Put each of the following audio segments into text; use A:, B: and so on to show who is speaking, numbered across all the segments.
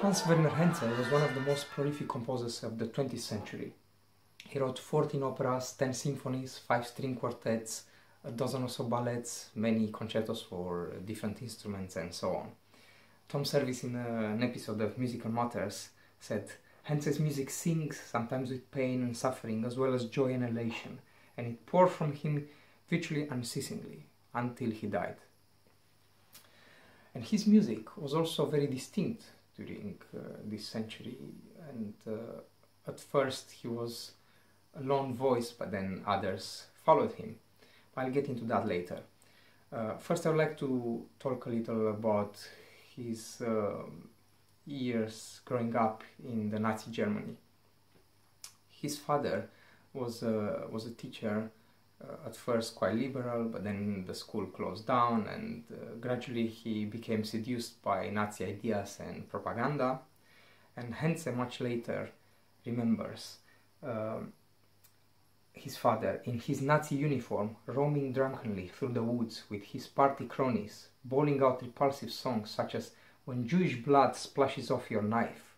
A: Hans Werner Henze was one of the most prolific composers of the 20th century. He wrote 14 operas, 10 symphonies, 5 string quartets, a dozen or so ballets, many concertos for different instruments, and so on. Tom Service, in an episode of Musical Matters, said, "Henze's music sings, sometimes with pain and suffering, as well as joy and elation, and it poured from him virtually unceasingly, until he died." And his music was also very distinct during this century, and at first he was a lone voice, but then others followed him. I'll get into that later. First, I would like to talk a little about his years growing up in the Nazi Germany. His father was a teacher, at first quite liberal, but then the school closed down, and gradually he became seduced by Nazi ideas and propaganda. And Henze much later remembers his father in his Nazi uniform roaming drunkenly through the woods with his party cronies, bawling out repulsive songs such as "When Jewish blood splashes off your knife."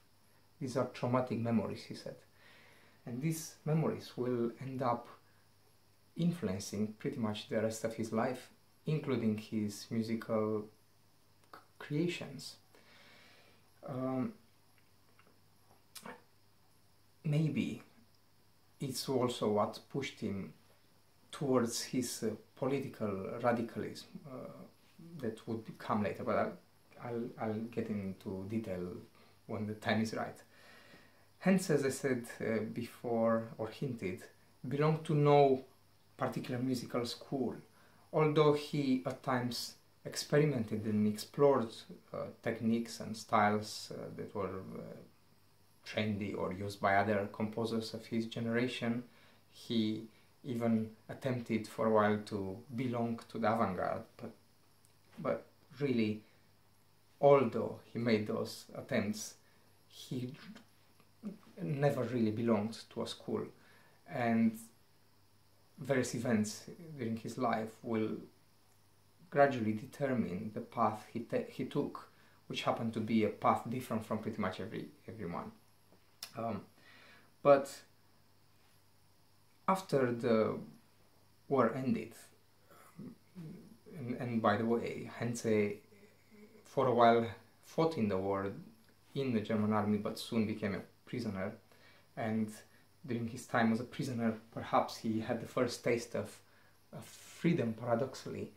A: These are traumatic memories, he said. And these memories will end up influencing pretty much the rest of his life, including his musical creations. Maybe it's also what pushed him towards his political radicalism that would come later, but I'll get into detail when the time is right. Henze, as I said before, or hinted, belonged to no particular musical school, although he at times experimented and explored techniques and styles that were trendy or used by other composers of his generation. He even attempted for a while to belong to the avant-garde, but really, although he made those attempts, he never really belonged to a school, and various events during his life will gradually determine the path he took, which happened to be a path different from pretty much everyone. But after the war ended, and by the way, Henze for a while fought in the war in the German army, but soon became a prisoner, and during his time as a prisoner, perhaps he had the first taste of freedom, paradoxically,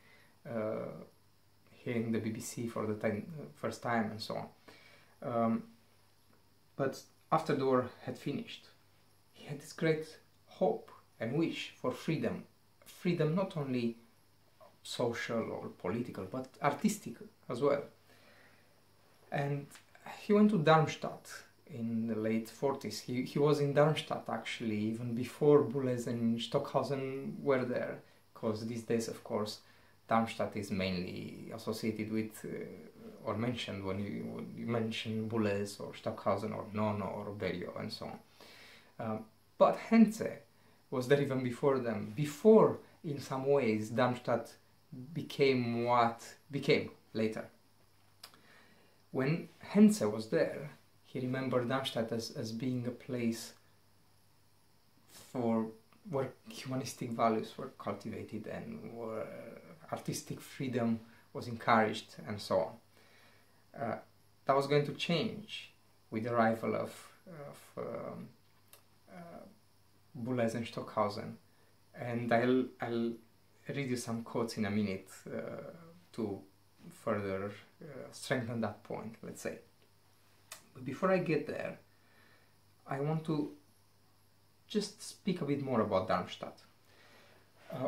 A: hearing the BBC for the first time and so on. But after the war had finished, he had this great hope and wish for freedom. Freedom not only social or political, but artistic as well. And he went to Darmstadt in the late 40s. He was in Darmstadt actually even before Boulez and Stockhausen were there, because these days, of course, Darmstadt is mainly associated with or mentioned when you mention Boulez or Stockhausen or Nono or Berio and so on. But Henze was there even before them, before in some ways Darmstadt became what became later. When Henze was there, he remembered Darmstadt as being a place where humanistic values were cultivated and where artistic freedom was encouraged and so on. That was going to change with the arrival of Boulez and Stockhausen, and I'll read you some quotes in a minute to further strengthen that point, let's say. But before I get there, I want to just speak a bit more about Darmstadt.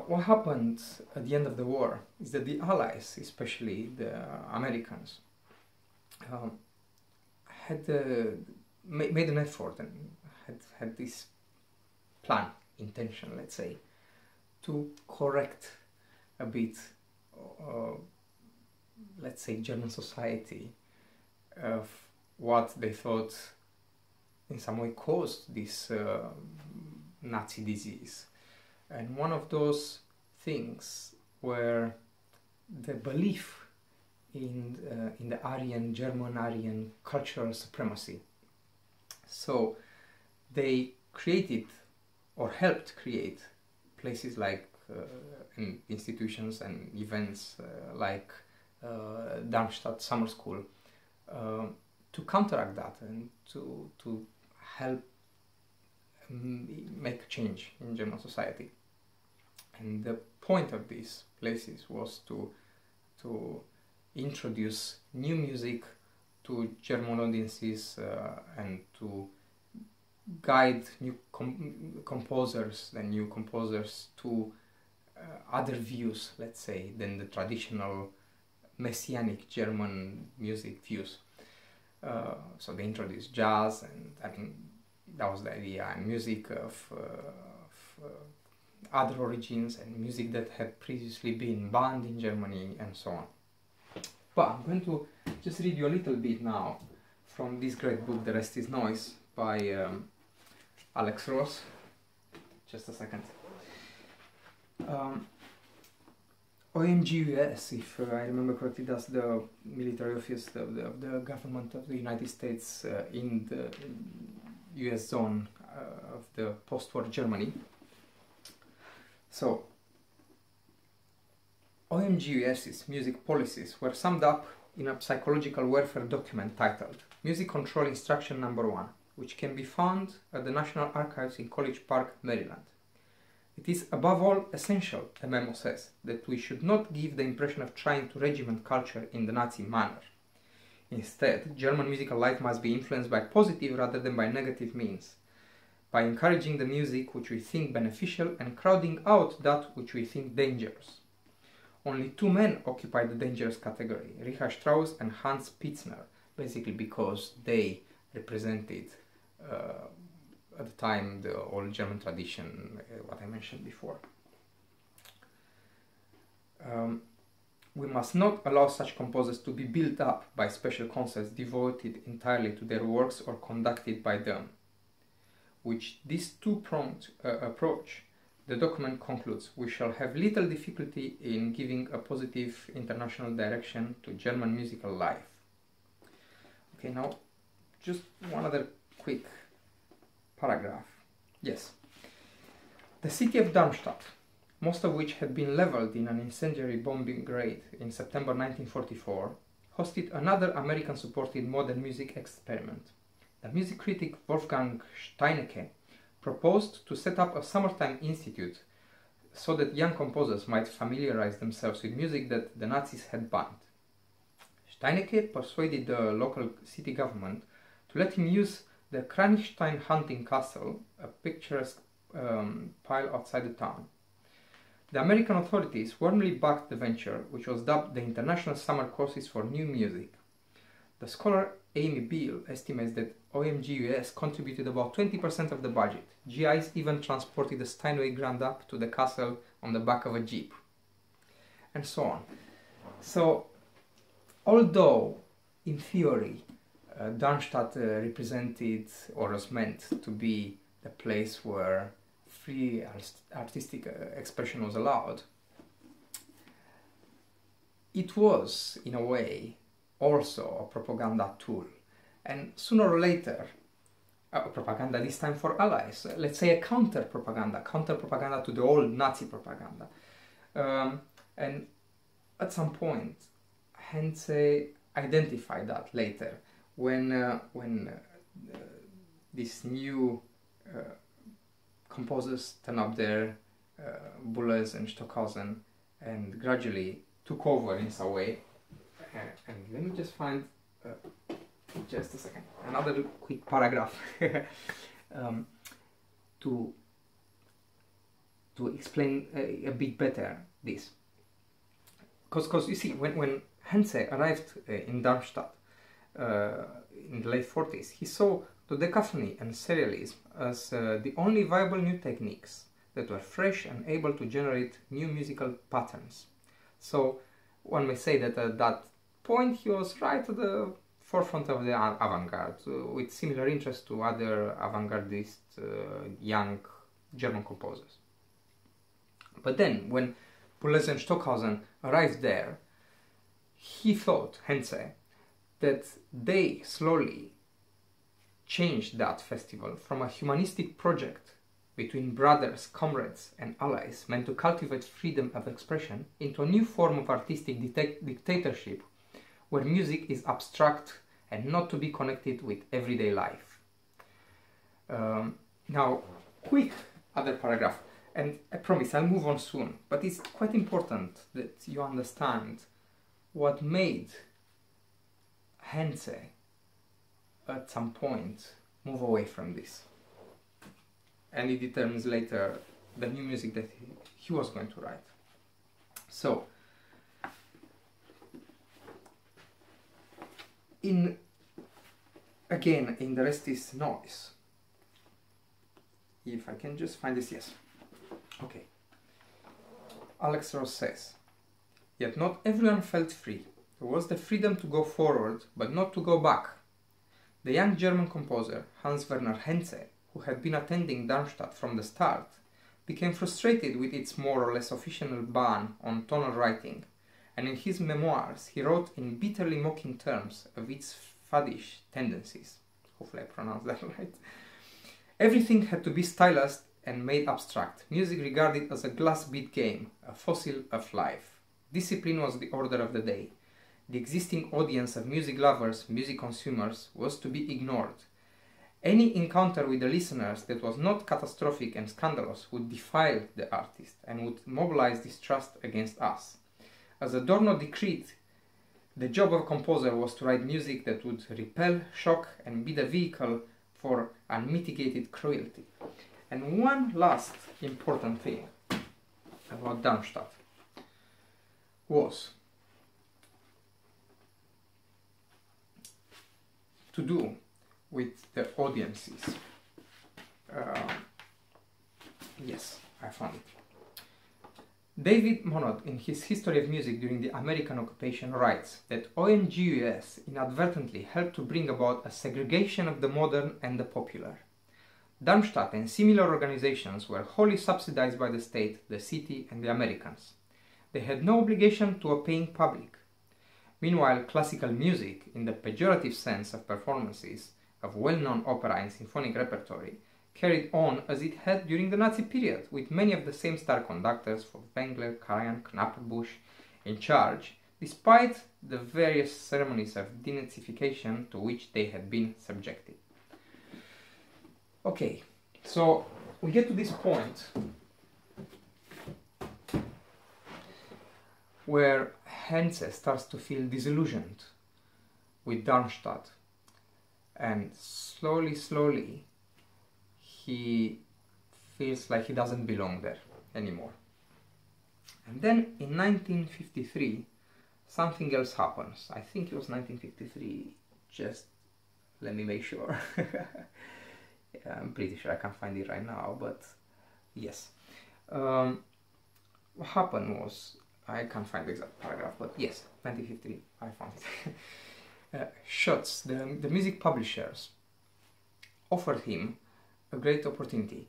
A: What happened at the end of the war is that the Allies, especially the Americans, had made an effort and had this plan, intention, let's say, to correct a bit, let's say, German society of what they thought in some way caused this Nazi disease. And one of those things were the belief in the Aryan, German-Aryan cultural supremacy. So they created or helped create places like and institutions and events like Darmstadt Summer School to counteract that and to help make change in German society. And the point of these places was to introduce new music to German audiences and to guide new composers to other views, let's say, than the traditional messianic German music views. So they introduced jazz, and I mean that was the idea, and music of other origins and music that had previously been banned in Germany and so on. But I'm going to just read you a little bit now from this great book, The Rest is Noise, by Alex Ross. Just a second. OMGUS, if I remember correctly, that's the military office of the government of the United States in the US zone of the post-war Germany. So, OMGUS's music policies were summed up in a psychological warfare document titled Music Control Instruction No. 1, which can be found at the National Archives in College Park, Maryland. It is above all essential, the memo says, that we should not give the impression of trying to regiment culture in the Nazi manner. Instead, German musical life must be influenced by positive rather than by negative means, by encouraging the music which we think beneficial and crowding out that which we think dangerous. Only two men occupy the dangerous category, Richard Strauss and Hans Pitzner, basically because they represented at the time the old German tradition, what I mentioned before. We must not allow such composers to be built up by special concerts devoted entirely to their works or conducted by them. With this two-pronged approach, the document concludes, we shall have little difficulty in giving a positive international direction to German musical life. Okay, now just one other quick paragraph. Yes. The city of Darmstadt, most of which had been leveled in an incendiary bombing raid in September 1944, hosted another American-supported modern music experiment. The music critic Wolfgang Steinecke proposed to set up a summertime institute so that young composers might familiarize themselves with music that the Nazis had banned. Steinecke persuaded the local city government to let him use the Kranichstein hunting castle, a picturesque pile outside the town. The American authorities warmly backed the venture, which was dubbed the International Summer Courses for New Music. The scholar Amy Beale estimates that OMGUS contributed about 20% of the budget. GIs even transported the Steinway Grand up to the castle on the back of a jeep, and so on. So, although in theory Darmstadt represented or was meant to be the place where free artistic expression was allowed, it was, in a way, also a propaganda tool. And sooner or later, propaganda this time for allies, let's say a counter-propaganda to the old Nazi propaganda. And at some point, Henze identified that later, when these new composers turned up there, Boulez and Stockhausen, and gradually took over in some way. And let me just find, just a second, another quick paragraph to explain a bit better this. Because you see, when Henze arrived in Darmstadt in the late 40s, he saw dodecaphony and serialism as the only viable new techniques that were fresh and able to generate new musical patterns. So one may say that at that point he was right at the forefront of the avant-garde, with similar interest to other avant-gardist young German composers. But then, when Boulez and Stockhausen arrived there, he thought, Henze, that they slowly changed that festival from a humanistic project between brothers, comrades and allies meant to cultivate freedom of expression into a new form of artistic dictatorship where music is abstract and not to be connected with everyday life. Now, quick other paragraph, and I promise I'll move on soon, but it's quite important that you understand what made Henze at some point move away from this. And it determines later the new music that he was going to write. So, again, in The Rest is Noise, if I can just find this, yes. Okay. Alex Ross says, "Yet not everyone felt free. There was the freedom to go forward, but not to go back. The young German composer, Hans Werner Henze, who had been attending Darmstadt from the start, became frustrated with its more or less official ban on tonal writing, and in his memoirs he wrote in bitterly mocking terms of its faddish tendencies." Hopefully I pronounced that right. "Everything had to be stylized and made abstract, music regarded as a glass bead game, a fossil of life. Discipline was the order of the day. The existing audience of music lovers, music consumers, was to be ignored. Any encounter with the listeners that was not catastrophic and scandalous would defile the artist and would mobilize distrust against us. As Adorno decreed, the job of a composer was to write music that would repel, shock, and be the vehicle for unmitigated cruelty." And one last important thing about Darmstadt was to do with the audiences. Yes, I found it. David Monod, in his History of Music during the American occupation, writes that OMGUS inadvertently helped to bring about a segregation of the modern and the popular. Darmstadt and similar organizations were wholly subsidized by the state, the city and the Americans. They had no obligation to a paying public. Meanwhile, classical music, in the pejorative sense of performances of well-known opera and symphonic repertory, carried on as it had during the Nazi period, with many of the same star conductors, Wengler, Karajan, Knappenbusch, in charge, despite the various ceremonies of denazification to which they had been subjected. Okay, so we get to this point where Henze starts to feel disillusioned with Darmstadt, and slowly he feels like he doesn't belong there anymore. And then in 1953 something else happens. I think it was 1953, just let me make sure. I'm pretty sure I can't find it right now, but yes. What happened was, I can't find the exact paragraph, but yes, 1953, I found it. Schutz, the music publishers, offered him a great opportunity,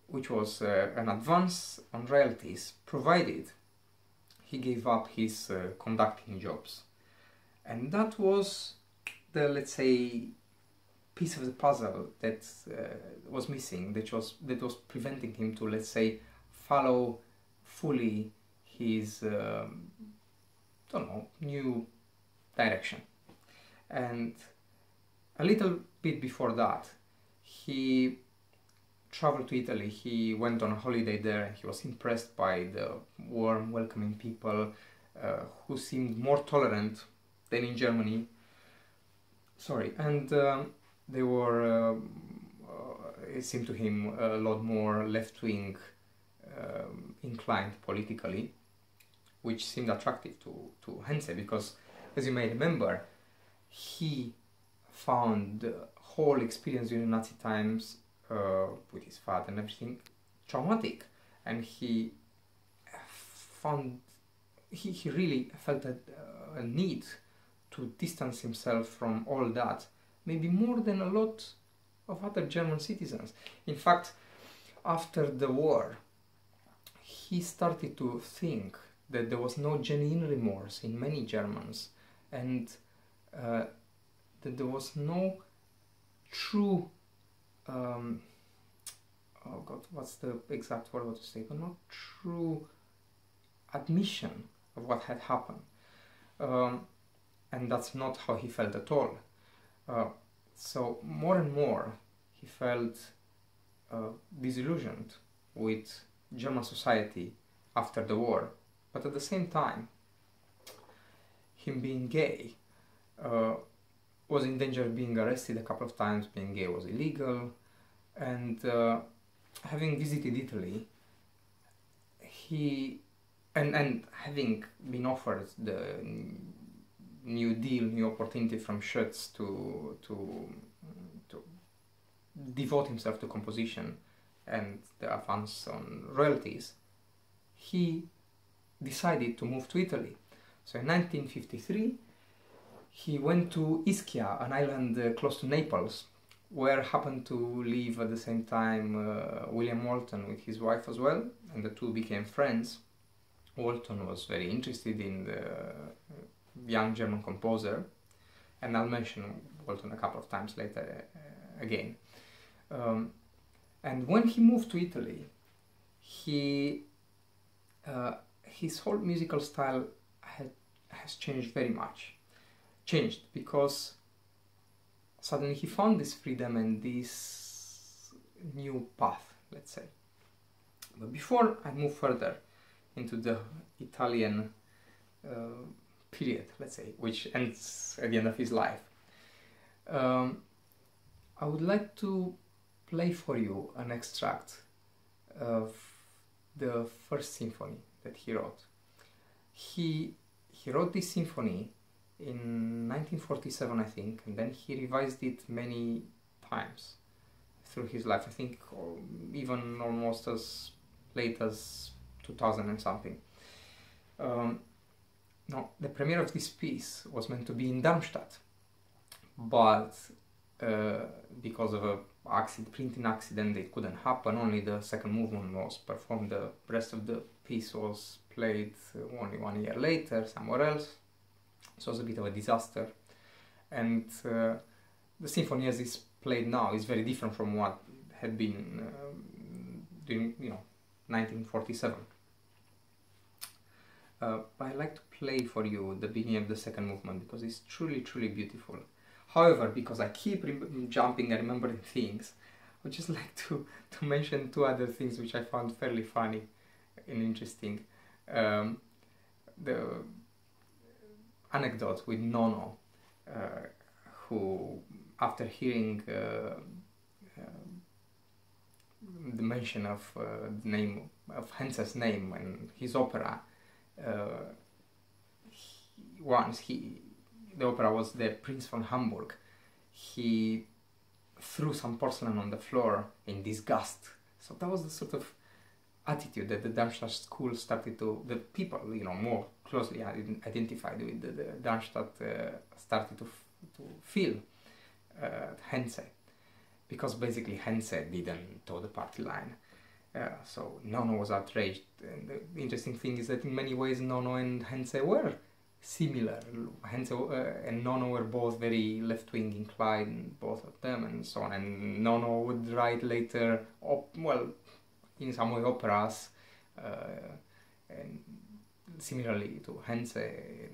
A: which was an advance on royalties, provided he gave up his conducting jobs. And that was the, let's say, piece of the puzzle that was missing, that was preventing him to, let's say, follow fully his new direction. And a little bit before that, he traveled to Italy. He went on a holiday there, and he was impressed by the warm, welcoming people who seemed more tolerant than in Germany. And they were, it seemed to him, a lot more left-wing inclined politically, which seemed attractive to Henze, because, as you may remember, he found the whole experience during Nazi times with his father and everything traumatic, and he really felt a need to distance himself from all that, maybe more than a lot of other German citizens. In fact, after the war, he started to think that there was no genuine remorse in many Germans, and that there was no true, oh God, what's the exact word to say, but not true admission of what had happened. And that's not how he felt at all. So more and more he felt disillusioned with German society after the war, but at the same time, him being gay was in danger of being arrested a couple of times. Being gay was illegal, and having visited Italy, he and having been offered the new deal, new opportunity from Schütz to devote himself to composition and the advance on royalties, he decided to move to Italy. So in 1953 he went to Ischia, an island close to Naples, where happened to live at the same time William Walton with his wife as well, and the two became friends. Walton was very interested in the young German composer, and I'll mention Walton a couple of times later again. And when he moved to Italy, his whole musical style has changed very much. Changed because suddenly he found this freedom and this new path, let's say. But before I move further into the Italian period, let's say, which ends at the end of his life, I would like to play for you an extract of the first symphony that he wrote. He wrote this symphony in 1947, I think, and then he revised it many times through his life. I think even almost as late as 2000 and something. Now, the premiere of this piece was meant to be in Darmstadt, but because of a printing accident, it couldn't happen. Only the second movement was performed. The rest of the piece was played only 1 year later somewhere else. So it was a bit of a disaster. And the symphony as it's played now is very different from what had been during 1947. But I'd like to play for you the beginning of the second movement because it's truly, truly beautiful. However, because I keep jumping and remembering things, I would just like to mention two other things which I found fairly funny and interesting. The anecdote with Nono, who, after hearing the mention of the name of Henze's name in his opera, the opera was The Prince von Hamburg, he threw some porcelain on the floor in disgust. So that was the sort of attitude that the Darmstadt school started to, the people, more closely identified with the Darmstadt started to feel Henze, because basically Henze didn't toe the party line. So Nono was outraged, and the interesting thing is that in many ways Nono and Henze were similar. Henze and Nono were both very left-wing inclined, both of them, and so on. And Nono would write later, in some way, operas, and similarly to Henze,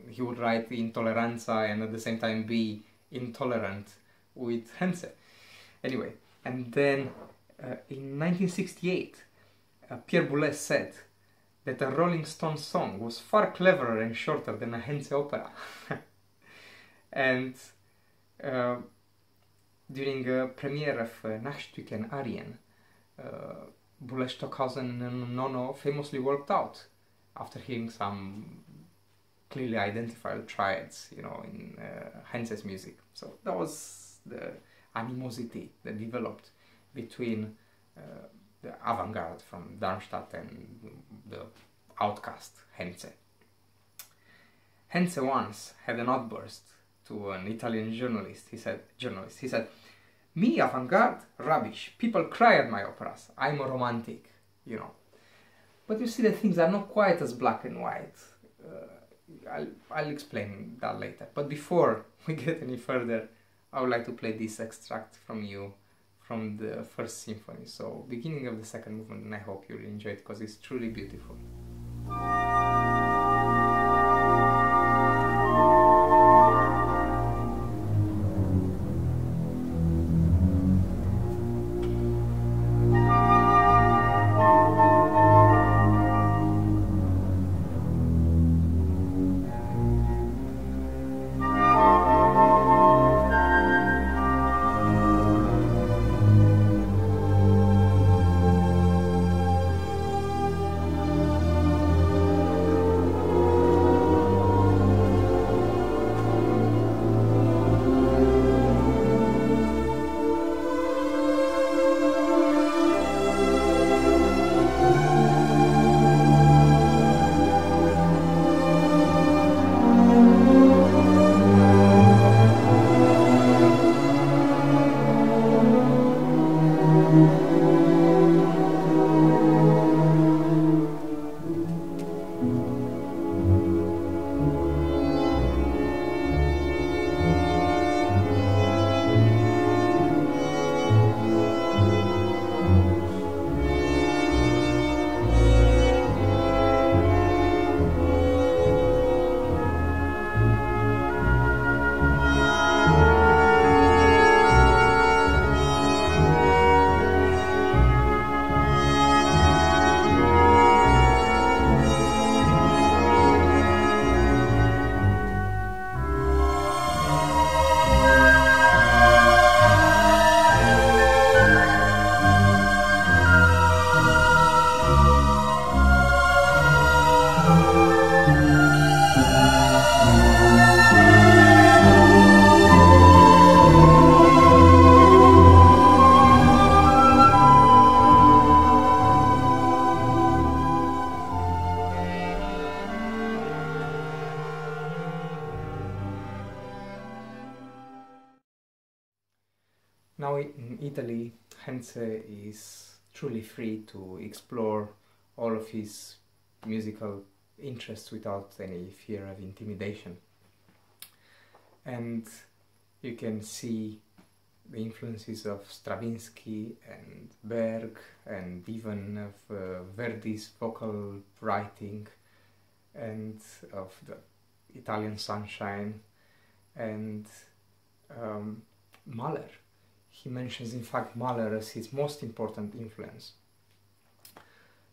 A: he would write Intolleranza and at the same time be intolerant with Henze. Anyway, and then in 1968, Pierre Boulez said that a Rolling Stone song was far cleverer and shorter than a Henze opera. And during a premiere of Nachtstücken Arien, Boulez, Stockhausen and Nono famously walked out after hearing some clearly identifiable triads, in Henze's music. So that was the animosity that developed between the avant-garde from Darmstadt and the outcast Henze. Henze once had an outburst to an Italian journalist. He said, "Me, avant-garde? Rubbish. People cry at my operas. I'm a romantic, But you see that things are not quite as black and white. I'll explain that later. But before we get any further, I would like to play this extract from you from the first symphony. So, beginning of the second movement, and I hope you'll enjoy it because it's truly beautiful. Now in Italy, Henze is truly free to explore all of his musical interests without any fear of intimidation. And you can see the influences of Stravinsky and Berg and even of Verdi's vocal writing and of the Italian Sunshine and Mahler. He mentions in fact Mahler as his most important influence.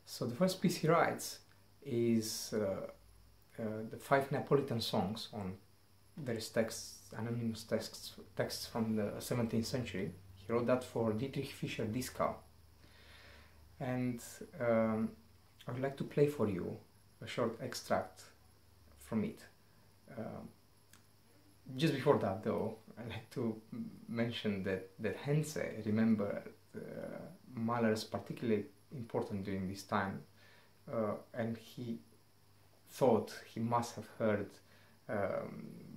A: So the first piece he writes is the 5 Neapolitan Songs on various texts, anonymous texts from the 17th century. He wrote that for Dietrich Fischer-Dieskau. And I would like to play for you a short extract from it. Just before that though, I'd like to mention that Henze remembered Mahler as particularly important during this time, and he thought he must have heard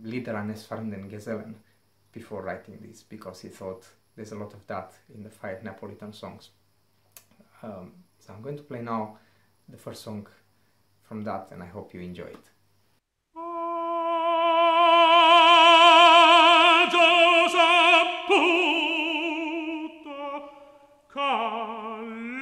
A: Lieder eines fahrenden Gesellen before writing this, because he thought there's a lot of that in the 5 Neapolitan songs. So I'm going to play now the first song from that, and I hope you enjoy it.
B: Tan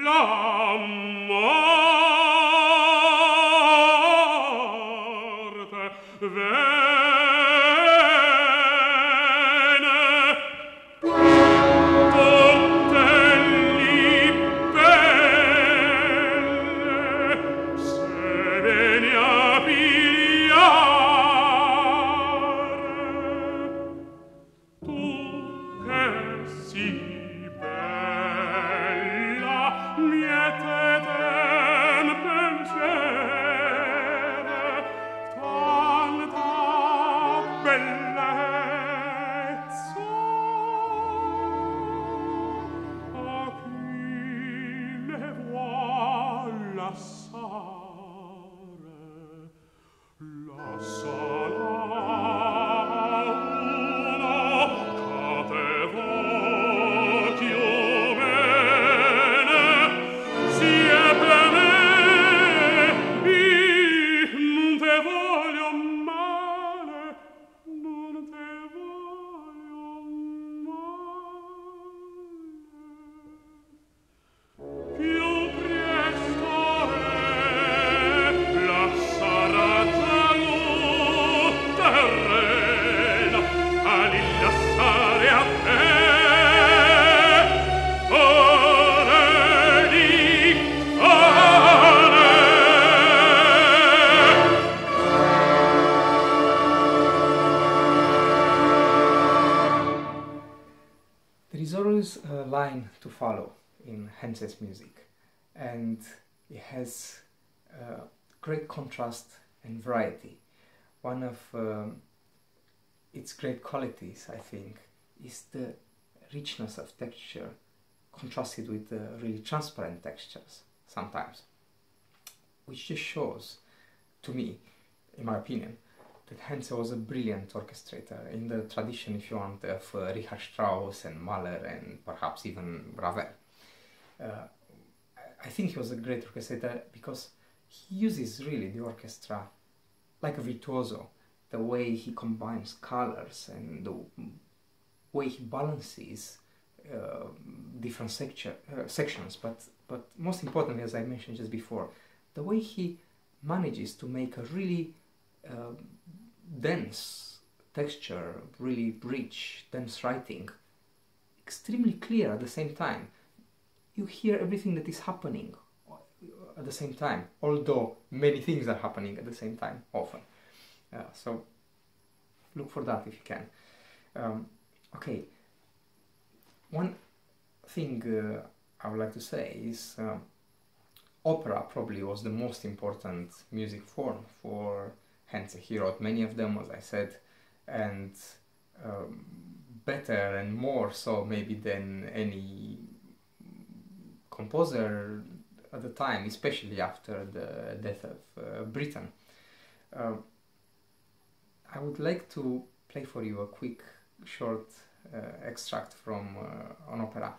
A: always a line to follow in Henze's music, and it has great contrast and variety. One of its great qualities, I think, is the richness of texture contrasted with the really transparent textures sometimes, which just shows, to me, in my opinion, that Henze was a brilliant orchestrator in the tradition, if you want, of Richard Strauss and Mahler and perhaps even Ravel. I think he was a great orchestrator because he uses really the orchestra like a virtuoso, the way he combines colors and the way he balances different sections, but most importantly, as I mentioned just before, the way he manages to make a really dense texture, really rich, dense writing, extremely clear at the same time. You hear everything that is happening at the same time, although many things are happening at the same time, often. So look for that if you can. Okay, one thing I would like to say is opera probably was the most important music form for Henze. He wrote many of them, as I said, and better and more so maybe than any composer at the time, especially after the death of Britain. I would like to play for you a quick, short extract from an opera.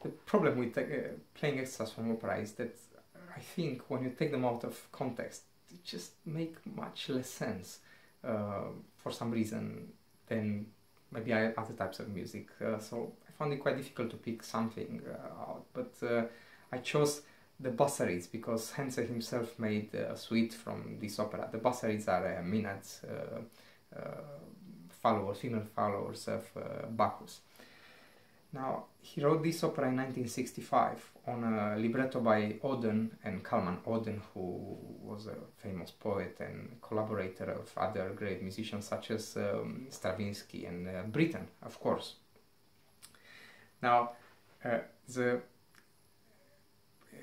A: The problem with playing extras from opera is that I think when you take them out of context, it just make much less sense for some reason than maybe other types of music. So I found it quite difficult to pick something out, but I chose the Bassarids because Henze himself made a suite from this opera. The Bassarids are Minad's female followers of Bacchus. Now, he wrote this opera in 1965 on a libretto by Oden and Kalman. Oden, who was a famous poet and collaborator of other great musicians such as Stravinsky and Britten, of course. Now, the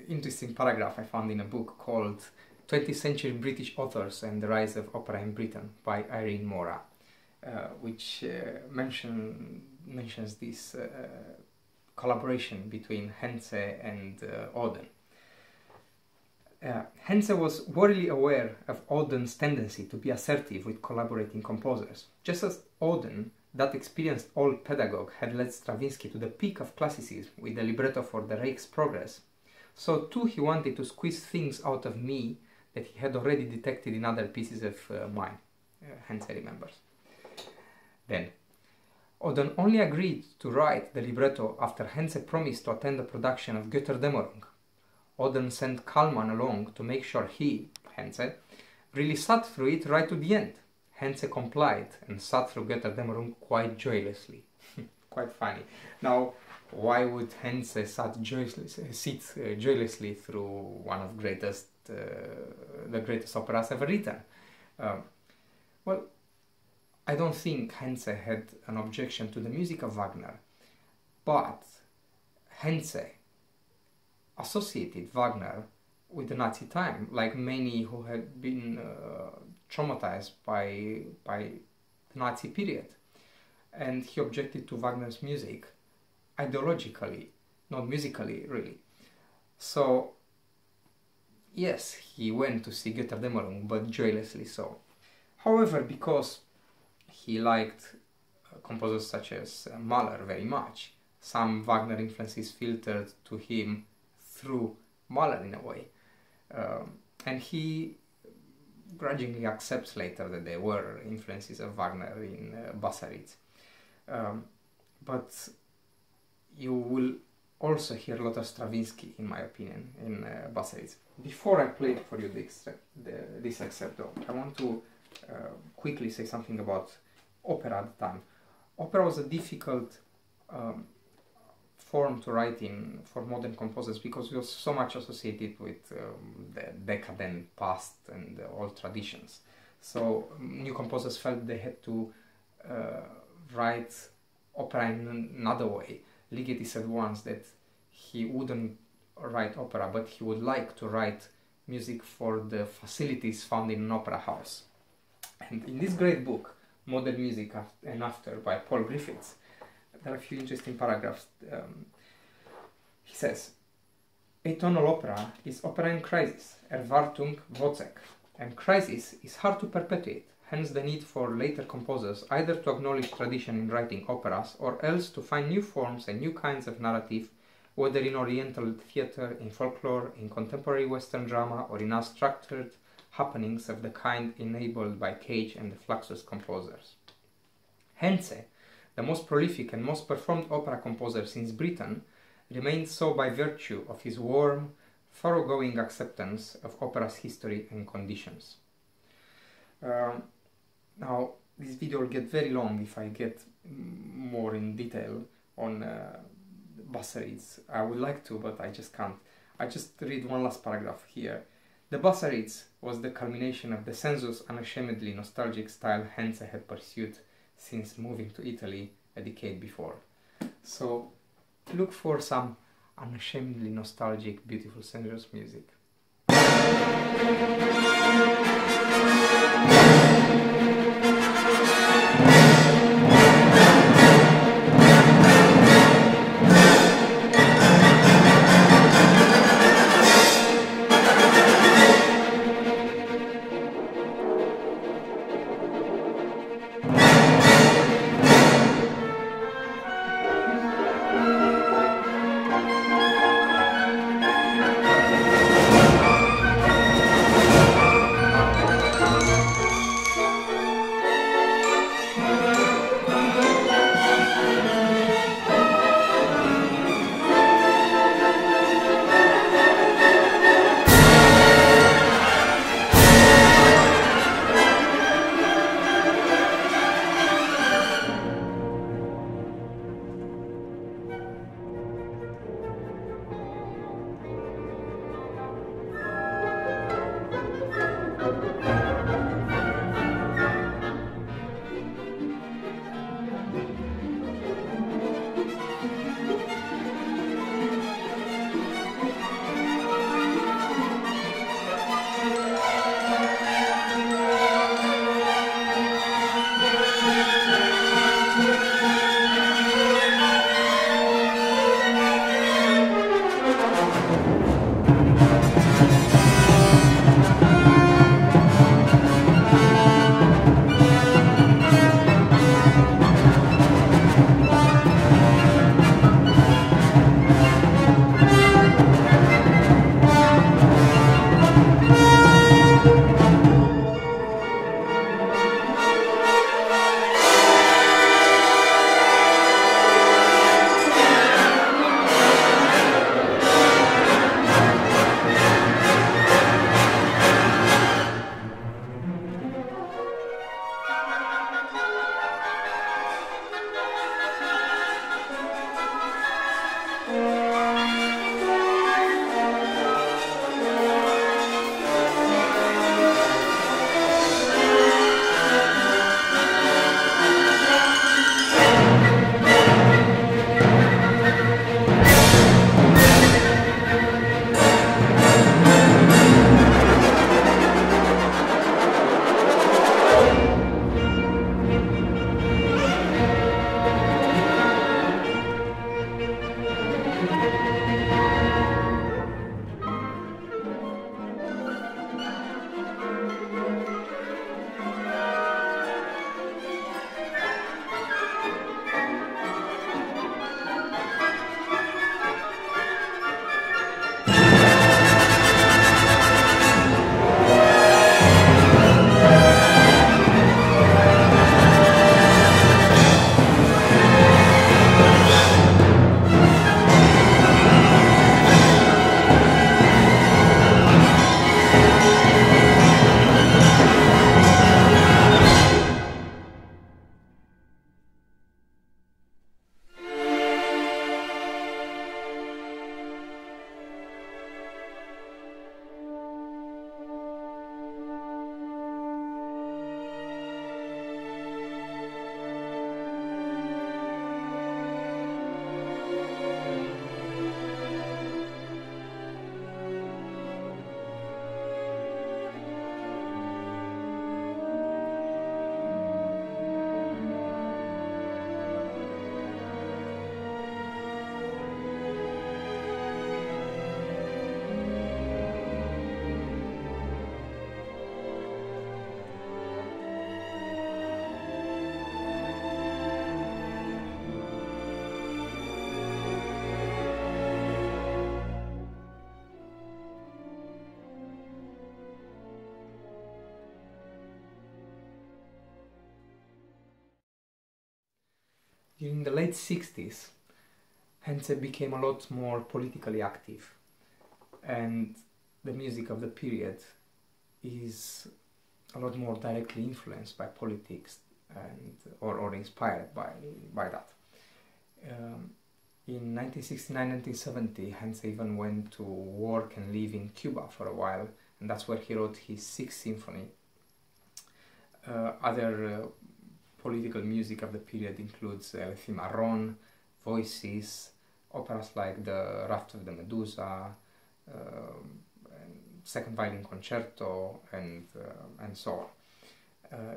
A: interesting paragraph I found in a book called 20th Century British Authors and the Rise of Opera in Britain by Irene Mora, which mentions this collaboration between Henze and Oden. Henze was warily aware of Oden's tendency to be assertive with collaborating composers. Just as Oden, that experienced old pedagogue, had led Stravinsky to the peak of classicism with the libretto for the Rake's Progress, so too he wanted to squeeze things out of me that he had already detected in other pieces of mine, Henze remembers. Then, Oden only agreed to write the libretto after Henze promised to attend the production of Götterdämmerung. Oden sent Kalman along to make sure he, Henze, really sat through it right to the end. Henze complied and sat through Götterdämmerung quite joylessly. Quite funny. Now, why would Henze sit joylessly through one of the greatest operas ever written? Well, I don't think Henze had an objection to the music of Wagner, but Henze associated Wagner with the Nazi time, like many who had been traumatized by the Nazi period. And he objected to Wagner's music ideologically, not musically, really. So, yes, he went to see Götterdämmerung, but joylessly so. However, because he liked composers such as Mahler very much, some Wagner influences filtered to him through Mahler in a way. And he grudgingly accepts later that there were influences of Wagner in Bassarids. But you will also hear a lot of Stravinsky, in my opinion, in Bassarids. Before I play for you this excerpt, though, I want to quickly say something about opera at the time. Opera was a difficult form to write in for modern composers because it was so much associated with the decadent past and old traditions. So new composers felt they had to write opera in another way, Ligeti said once that he wouldn't write opera, but he would like to write music for the facilities found in an opera house. And in this great book, Modern Music and After by Paul Griffiths, there are a few interesting paragraphs. He says, atonal opera is opera in crisis, Erwartung, Wozzeck, and crisis is hard to perpetuate, hence the need for later composers either to acknowledge tradition in writing operas or else to find new forms and new kinds of narrative, whether in Oriental theatre, in folklore, in contemporary Western drama, or in unstructured happenings of the kind enabled by Cage and the Fluxus composers. Henze, the most prolific and most performed opera composer since Britain, remains so by virtue of his warm, thoroughgoing acceptance of opera's history and conditions. Now, this video will get very long if I get more in detail on Bassarids. I would like to, but I just can't. I just read one last paragraph here. The Bassarids was the culmination of the sensuous, unashamedly nostalgic style Henze had pursued since moving to Italy a decade before. So, look for some unashamedly nostalgic, beautiful, sensuous music. During the late 60s, Henze became a lot more politically active, and the music of the period is a lot more directly influenced by politics and or inspired by that. In 1969-1970, Henze even went to work and live in Cuba for a while, and that's where he wrote his Sixth Symphony. Other political music of the period includes El Cimarrón, Voices, operas like The Raft of the Medusa, Second Violin Concerto, and so on.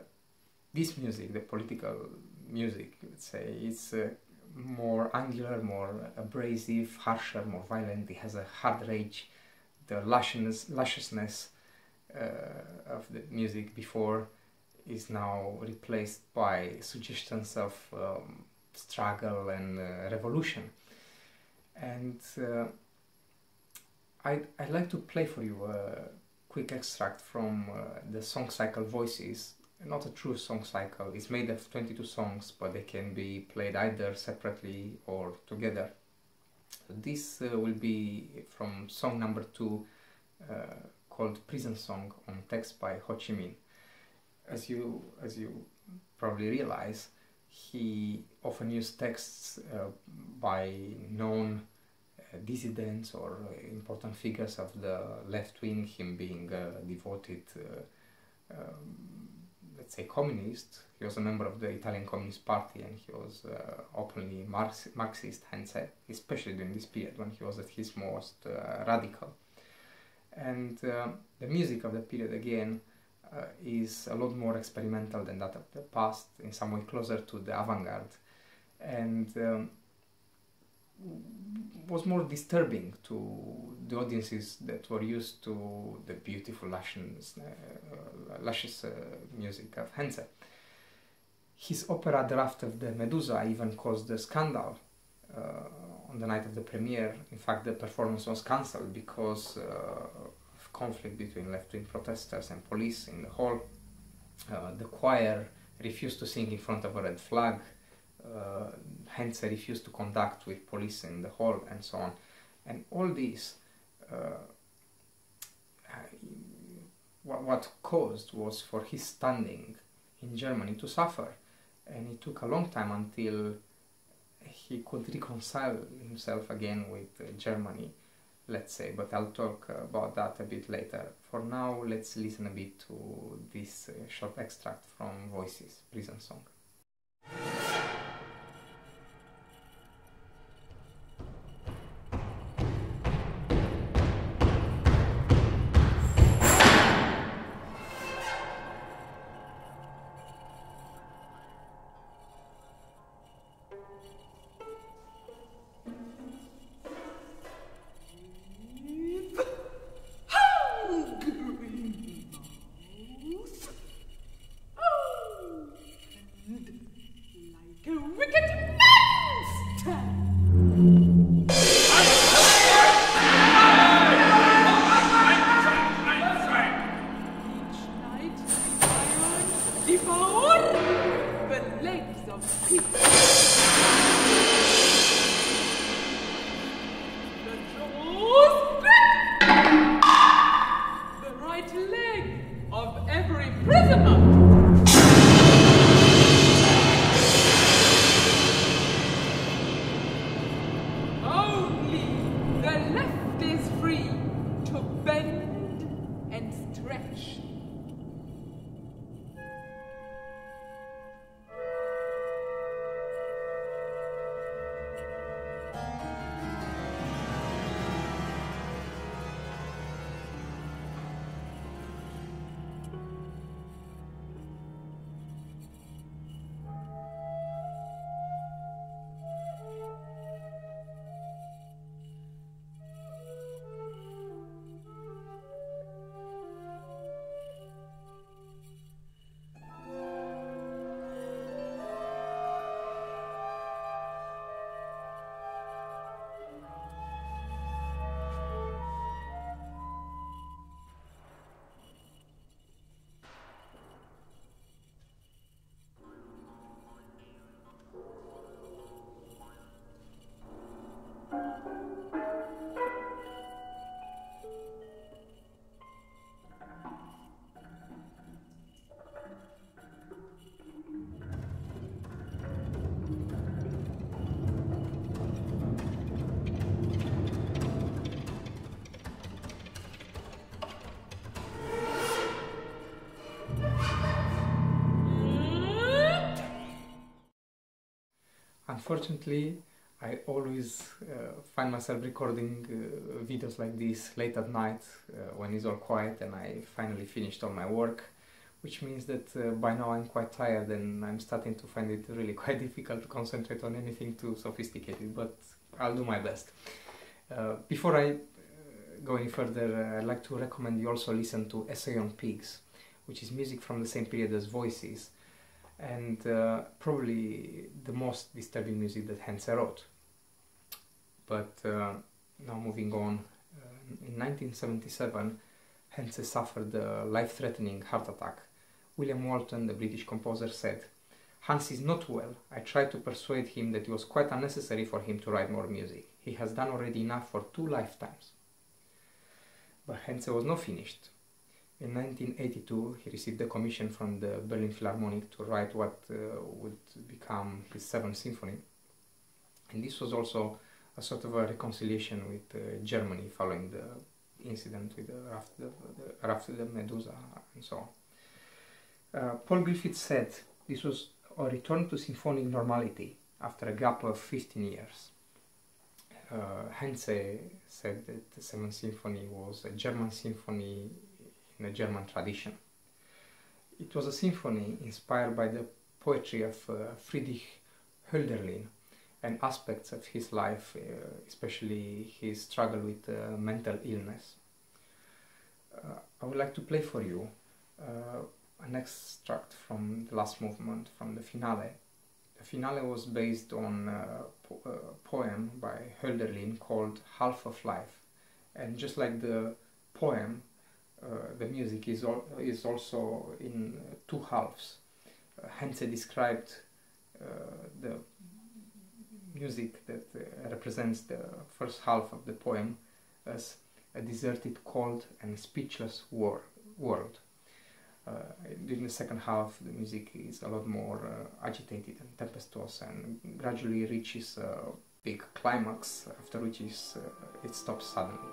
A: This music, the political music, let's say, is more angular, more abrasive, harsher, more violent. It has a hard rage. The lusciousness of the music before is now replaced by suggestions of struggle and revolution. And I'd like to play for you a quick extract from the song cycle Voices. Not a true song cycle. It's made of 22 songs, but they can be played either separately or together. So this will be from song number 2, called Prison Song, on text by Ho Chi Minh. As you probably realize, he often used texts by known dissidents or important figures of the left wing, him being a devoted let's say communist. He was a member of the Italian Communist Party, and he was openly Marxist, Henze, especially during this period when he was at his most radical. And the music of the period again is a lot more experimental than that of the past, in some way closer to the avant-garde, and was more disturbing to the audiences that were used to the beautiful, luscious music of Henze. His opera The Raft of the Medusa even caused a scandal on the night of the premiere. In fact, the performance was cancelled because of conflict between left-wing protesters and police in the hall. The choir refused to sing in front of a red flag. Henze refused to conduct with police in the hall, and so on. And all this, what caused was for his standing in Germany to suffer. And it took a long time until he could reconcile himself again with Germany, let's say. But I'll talk about that a bit later. For now, let's listen a bit to this short extract from Voices, Prison Song. unfortunately, I always find myself recording videos like this late at night when it's all quiet and I finally finished all my work, which means that by now I'm quite tired and I'm starting to find it really quite difficult to concentrate on anything too sophisticated, but I'll do my best. Before I go any further, I'd like to recommend you also listen to Essay on Pigs, which is music from the same period as Voices, and probably the most disturbing music that Henze wrote. But now moving on, in 1977 Henze suffered a life-threatening heart attack. William Walton, the British composer, said, "Hans is not well. I tried to persuade him that it was quite unnecessary for him to write more music. He has done already enough for 2 lifetimes." But Henze was not finished. In 1982, he received a commission from the Berlin Philharmonic to write what would become his 7th symphony. And this was also a sort of a reconciliation with Germany following the incident with the Raft the Medusa and so on. Paul Griffith said this was a return to symphonic normality after a gap of 15 years. Henze said that the 7th Symphony was a German symphony in a German tradition. It was a symphony inspired by the poetry of Friedrich Hölderlin and aspects of his life, especially his struggle with mental illness. I would like to play for you an extract from the last movement, from the finale. The finale was based on a poem by Hölderlin called Half of Life, and just like the poem, the music is also in 2 halves. Henze described the music that represents the first half of the poem as a deserted, cold and speechless world. During the second half, the music is a lot more agitated and tempestuous and gradually reaches a big climax, after which it stops suddenly.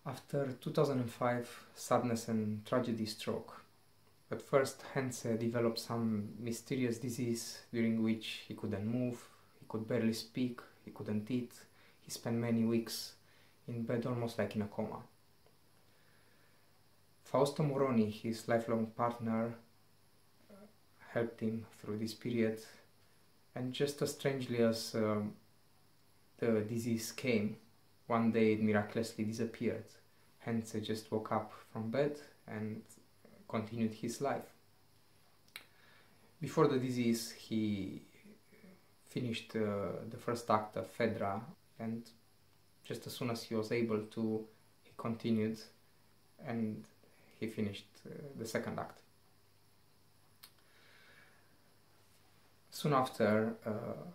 A: After 2005 sadness and tragedy struck. At first Henze developed some mysterious disease during which he couldn't move, he could barely speak, he couldn't eat, he spent many weeks in bed almost like in a coma. Fausto Moroni, his lifelong partner, helped him through this period, and just as strangely as the disease came, one day it miraculously disappeared. Henze just woke up from bed and continued his life. Before the disease, he finished the first act of Fedra, and just as soon as he was able to, he continued and he finished the second act. Soon after,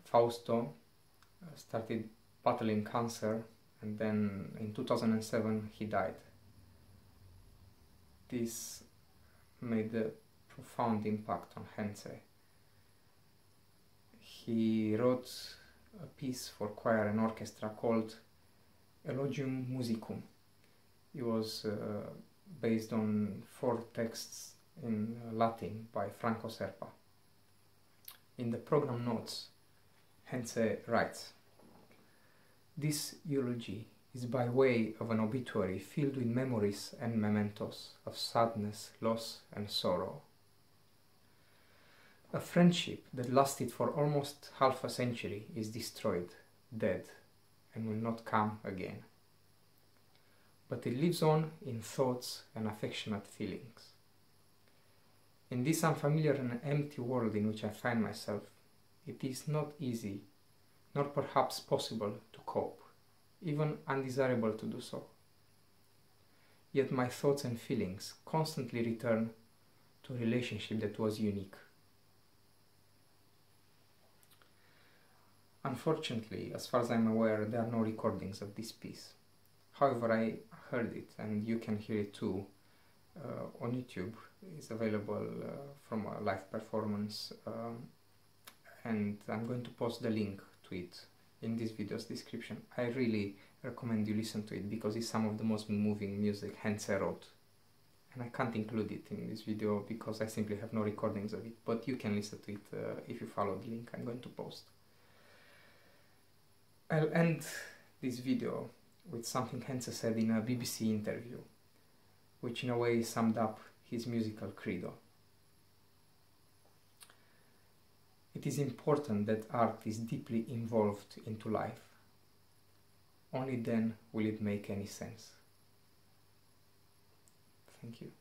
A: Fausto started battling cancer, and then in 2007 he died. This made a profound impact on Henze. He wrote a piece for choir and orchestra called Elogium Musicum. It was based on 4 texts in Latin by Franco Serpa. In the program notes, Henze writes, "This eulogy is by way of an obituary filled with memories and mementos of sadness, loss and sorrow. A friendship that lasted for almost half a century is destroyed, dead, and will not come again. But it lives on in thoughts and affectionate feelings. In this unfamiliar and empty world in which I find myself, it is not easy, nor perhaps possible to cope, even undesirable to do so. Yet my thoughts and feelings constantly return to a relationship that was unique. Unfortunately, as far as I'm aware, there are no recordings of this piece. However, I heard it, and you can hear it too, on YouTube. It's available from a live performance, and I'm going to post the link to it in this video's description. I really recommend you listen to it because it's some of the most moving music Henze wrote. And I can't include it in this video because I simply have no recordings of it, but you can listen to it if you follow the link I'm going to post. I'll end this video with something Henze said in a BBC interview, which in a way summed up his musical credo. It is important that art is deeply involved into life. Only then will it make any sense. Thank you.